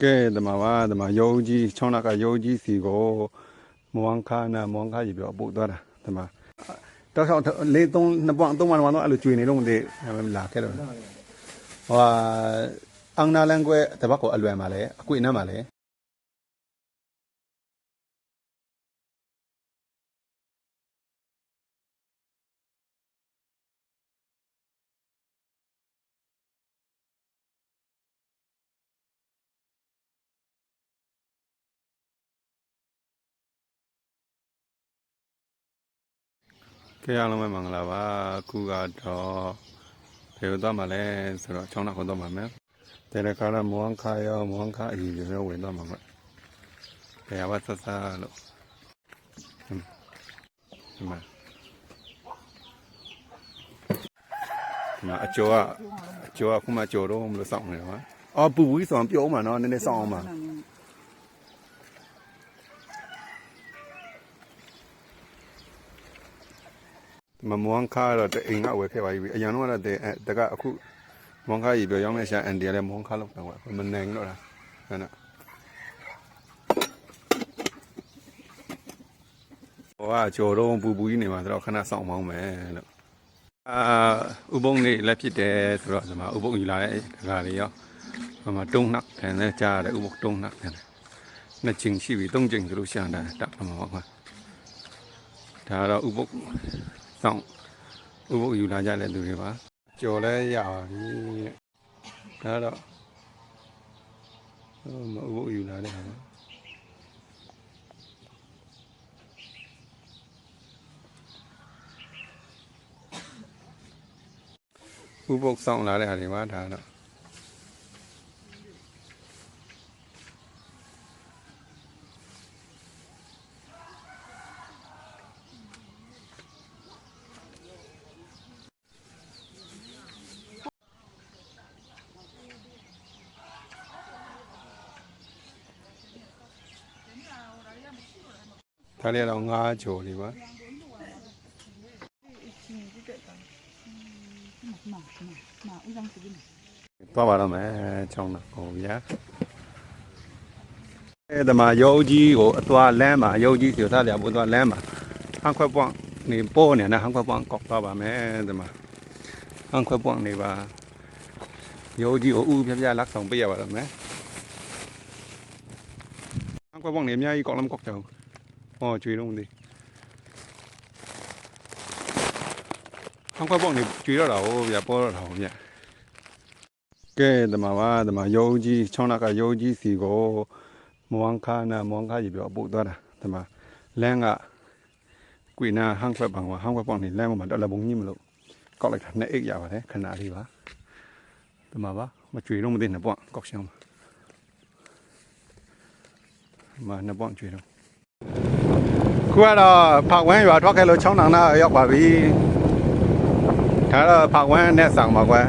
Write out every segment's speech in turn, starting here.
ကဲဒီမှာပါဒီမှာရုံးကြီးချောင်းနာကရုံးကြီးစီကိုမွန်ခါကြီးပြောပို့သွားတာဒီမှာတော့လေးသုံးနှစ်ပေါင်သုံးမှတော့အဲ့လိုကျွေနေတော့ဒီလာခဲ့တော့ဟိုအန်နာလန်ကွဲတပတ်ကိုအလွယ်မှာလဲအကွေနမ်းမှာလဲကဲအားလုံးပဲမင်္ဂလာပါအခုကတော့ဘယ်လိုသွားမှာလဲဆိုတော့ချောင်းနာကိုသွားမှာမယ်တဲရကားမွန်ခါရောမွန်ခါအကြီးရောဝင်သွားမှာပဲဘယ်ဟာဆက်စားလို့ဒီမှာအကျော်ကခုမှကျော်တော့မလို့စောင့်နေတော့အော်ပူဘူးဆိုအောင်ပြောမှာနော်နည်းနည်းစောင့်အောင်ပါမမွန်ခါတော့အိမ်ကဝယ်ခဲ့ပါပြီအရင်တော့တကအခုမွန်ခါကြီးပြောရောက်နေရှာအန်ဒီလည်းမွန်ခါလောက်တော့မနိုင်တော့တာဟဲ့နော်ဟိုကကျော်တော့ပူကြီးနေမှာဆိုတော့ခဏစောင့်မောင်းမယ်လို့ဥပုံလေးလက်ဖြစ်တယ်ဆိုတော့ဒီမှာဥပုံယူလာတဲ့ဒကာလေးရောဟိုမှာတုံးနှက်တယ်နဲ့ကြားတယ်ဥပုံတုံးနှက်တယ်နှစ်ချိန်ရှိပြီသုံးချိန်ဆိုလို့ရှာတာတက်မှာပါကွာဒါတော့ဥပုံဆောင်ဥပုပ်ယူလာကြတဲ့လူတွေပါကြော်လဲရပါပြီဒါတော့ဥပုပ်ယူလာတဲ့ဟာဥပုပ်ဆောင်လာတဲ့ဟာတွေပါဒါတော့ဒါလေးတော့ငါးကြော်လေးပါသွားပါတော့မယ်ချောင်းတော့ဟိုဗျာဒီမှာရုပ်ကြီးကိုအသွားလမ်းမှာရုပ်ကြီးဆိုသားတယ်ပို့သွားလမ်းမှာဟန်ခွက်ပွန့်နေပို့နေนะဟန်ခွက်ပွန့်ကောက်သွားပါမယ်ဒီမှာဟန်ခွက်ပွန့်နေပါရုပ်ကြီးကိုဥပြပြလက်ဆောင်ပေးရပါတော့မယ်ဟန်ခွက်ပွန့်နေအများကြီးကောက်လမ်းကောက်ကြအောင်ဟောကျွေးတော့မသိဟန်ခွက်ပွန့်နေကျွေးတော့တာဟိုဗျာပေါ်တော့တာဟိုဗျာကဲဒီမှာပါဒီမှာရုံးကြီးချောင်းနာကရုံးကြီးစီကိုမွန်ခါကြီးပြောပို့သွားတာဒီမှာလမ်းကကွေနာဟန်ခွက်ပန်ဟန်ခွက်ပွန့်နေလမ်းမှာတော့လည်းဘုံကြီးမလို့ကောက်လိုက်တာ2အိတ်ရပါတယ်ခဏလေးပါဒီမှာပါမကျွေတော့မသိနှစ်ပွန့်ကောက်ရှမ်းပါမှာနှစ်ပွန့်ကျွေတော့ခုကတော့ဖောက်ဝမ်းရွာထွက်ခဲ့လို့ချောင်းနောင်နာရောက်ပါပြီဒါတော့ဖောက်ဝမ်းနဲ့ဆောင်ပါကွာ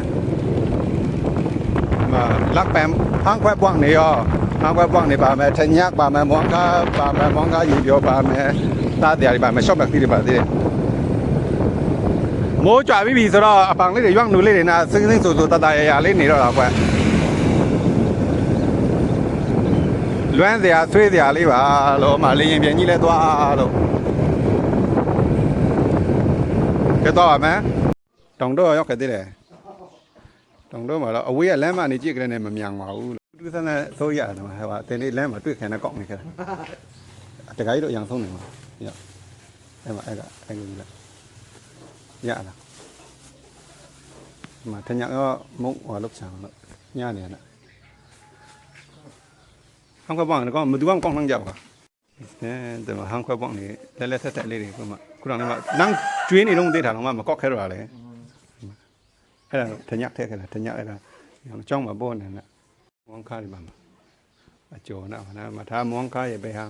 လက်ပံဟန်ခွက်ပွန့်နေရောဟန်ခွက်ပွန့်နေပါမယ်ထညက်ပါမယ်မွန်ကားပါမယ်မွန်ကားရေပြောပါမယ်သားတရားတွေပါမယ်ရှော့ဘက်ကြီးတွေပါသေးတယ်မိုးကြွပြီဆိုတော့အပန်းလေးတွေရွက်နူလေးတွေနာစင်းစင်းဆူဆူတတရလေးနေတော့တာကွလွမ်းစရာဆွေးစရာလေးပါလို့မှလေရင်ပြန်ကြီးလဲသွားလို့ကဲတော့ပါမယ်တောင်တော့ရောက်ခဲ့သေးတယ်တောင်တော့မှာတော့အဝေးကလမ်းမနေကြည့်ကြတဲ့နဲ့မမြန်ပါဘူးသူစနဲ့သိုးရတယ်မှာဟဲ့ပါတင်လေးလမ်းမှာတွေ့ခံတဲ့ကောက်နေခဲ့တာတခါကြီးတော့အရင်ဆုံးနေမှာရအဲ့မှာအဲ့လိုကြီးလားရလားဒီမှာထညရောမုံဟောလောက်ချမ်းလို့ညနေရဟန်ခွက်ပေါင်းတော့မတူအောင်ကောင်းနှံ့ကြပါအဲဒီမှာဟန်ခွက်ပေါင်းနေလဲဆက်လေးတွေကမှခုနကနန်းကျွေးနေတော့သေးတာတော့မကောက်ခဲတော့လေအဲ့ဒါထညထည့်ခဲ့တာထညအဲ့ဒါအကြောင်းမပေါ်နေနဲ့မွန်ခါးဒီမှာအကျော်နာမထားမွန်ခါးရဲ့ပဲဟာ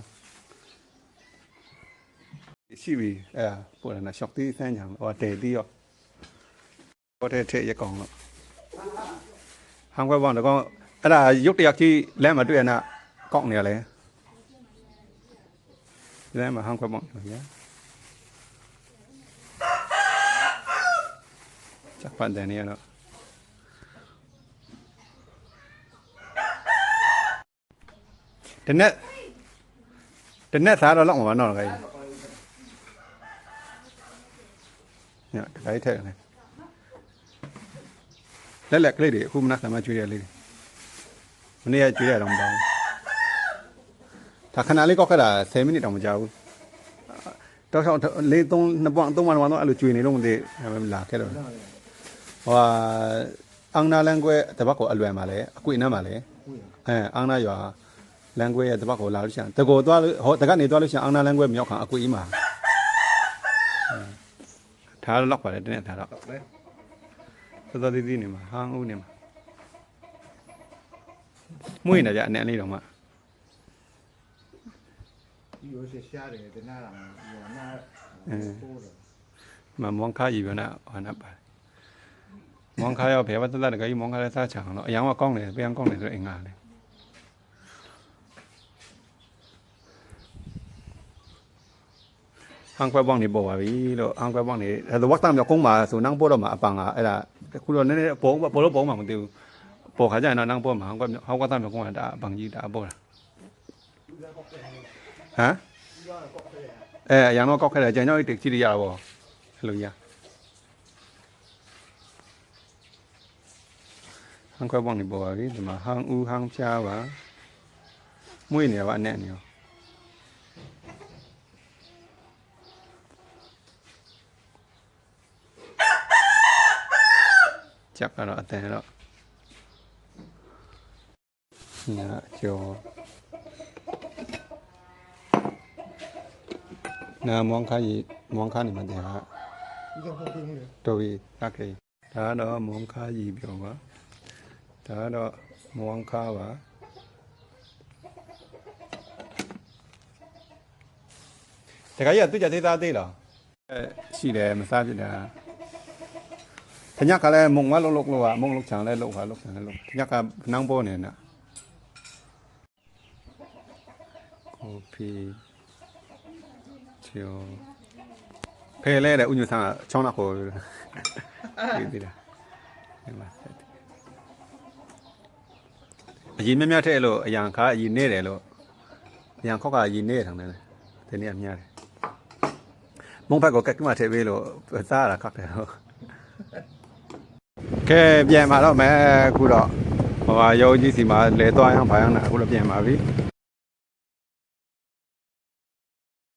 ရှိပြီအဲ့ပေါ်လာရှော့တီးဆန်းညာဟောတဲတီးရောဟောတဲ့ထည့်ရကောင်တော့ဟန်ခွက်ပေါင်းတော့အဲ့ဒါရုတ်တရက်ကြီးလမ်းမှာတွေ့ရနာကောက်နေရလဲလမ်းမှာဟန်ခွက်ပေါင်းဗျာchắc bạn để này đó တနက်စားတော့လောက်မှာနော်ခိုင်းညတခိုင်းထက်တယ်လက်ကလေးတွေအခုမနက်မှကျွေးရလေးတွေမနေ့ကကျွေးရတော့မတောင်းဒါခဏလေးကောက်ခက်တာ10မိနစ်တောင်မကြာဘူးတောက်ချောင်းလေး3ပေါင်3ပေါင်တော့အဲ့လိုကျွေးနေလို့မသိလာခဲ့တော့ဟိုအင်္ဂနာလန်ကွဲတပတ်ကိုအလွယ်မှာလဲအကွေနမ်းမှာလဲအင်္ဂနာရွာလန်ကွဲရဲ့တပတ်ကိုလာလို့ရှိရင်တကောသွားဟောတကနေသွားလို့ရှိရင်အင်္ဂနာလန်ကွဲမြောက်ခံအကွေကြီးမှာထားလောက်ပါတယ်တနေ့ထားတော့တော်တော်သေးနေမှာဟန်းဦးနေမှာမွေးနေကြအနေလေးတော့မှ有些下的在那了，我那多了。မမောင်ခါကြီးဘနာဟနာပါမောင်ခါရောက်ဘယ်ဝတ်သက်တကကြီးမောင်ခါလည်းစားချအောင်တော့အရင်ကကောင်းတယ်ပြန်ကောင်းတယ်ဆိုအင်္ဂါလေဟန်ကွက်ပေါင်းနေပေါ်ပါပြီလို့ဟန်ကွက်ပေါင်းနေဒါဝတ်တမ်းပြောကုန်းပါဆိုနန်းပေါ်တော့မှာအပန်ကအဲ့ဒါခုတော့နည်းနည်းပေါ်လို့ပေါ်မှာမသိဘူးပေါ်ခါကျရင်တော့နန်းပေါ်မှာဟန်ကွက်ဟောက်ကတမ်းပြောကုန်းကဒါအပန်ကြီးဒါပေါ်တာဟမ်အရင်တော့ကောက်ခဲ့တယ်ကြံကြောက်တက်ကြည့်ရတာပေါ့အဲ့လိုရဟန်ကွက်ပေါင်းနေပေါ်ပါပြီဒီမှာဟန်ဦးဟန်ဖြားပါမွေးနေပါအနဲ့နေရောจับกันတော့အတန်တော့ညာကျော်နာမောင်ခါကြီးမောင်ခါနေမှာတဲ့ဟာတော်ပြီโอเคဒါတော့မောင်ခါကြီးပြောပါဒါတော့မောင်ခါပါတခါကြီးကသူ့ကြသေးသားသေးလားရှိတယ်မစားဖြစ်တာထညက်ကလည်းမုံမလုံးလုံးလို့မုံလုံးချံလဲလုံးပါလုံးချံလဲလုံးထညက်ကနှောင်းပေါ်နေน่ะကော်ဖီချေဖဲလဲတဲ့ဥညဆန်းကချောင်းတော့ခေါ်ပြီးသေးတယ်အရင်မြတ်ထဲလို့အရန်ခါအရင်နေတယ်လို့အရန်ခောက်ကအရင်နေထန်တယ်ဒီနေ့အများတယ်မုံဘက်ကကက်ကမှထဲပေးလို့စားရတာခက်တယ်ဟုတ်ကဲပြန်มาတော့မယ်အခုတော့ဟိုဟာရုံးကြီးစီမှာလဲသွားအောင်ဖိုင်အောင်အခုတော့ပြန်ပါပြီ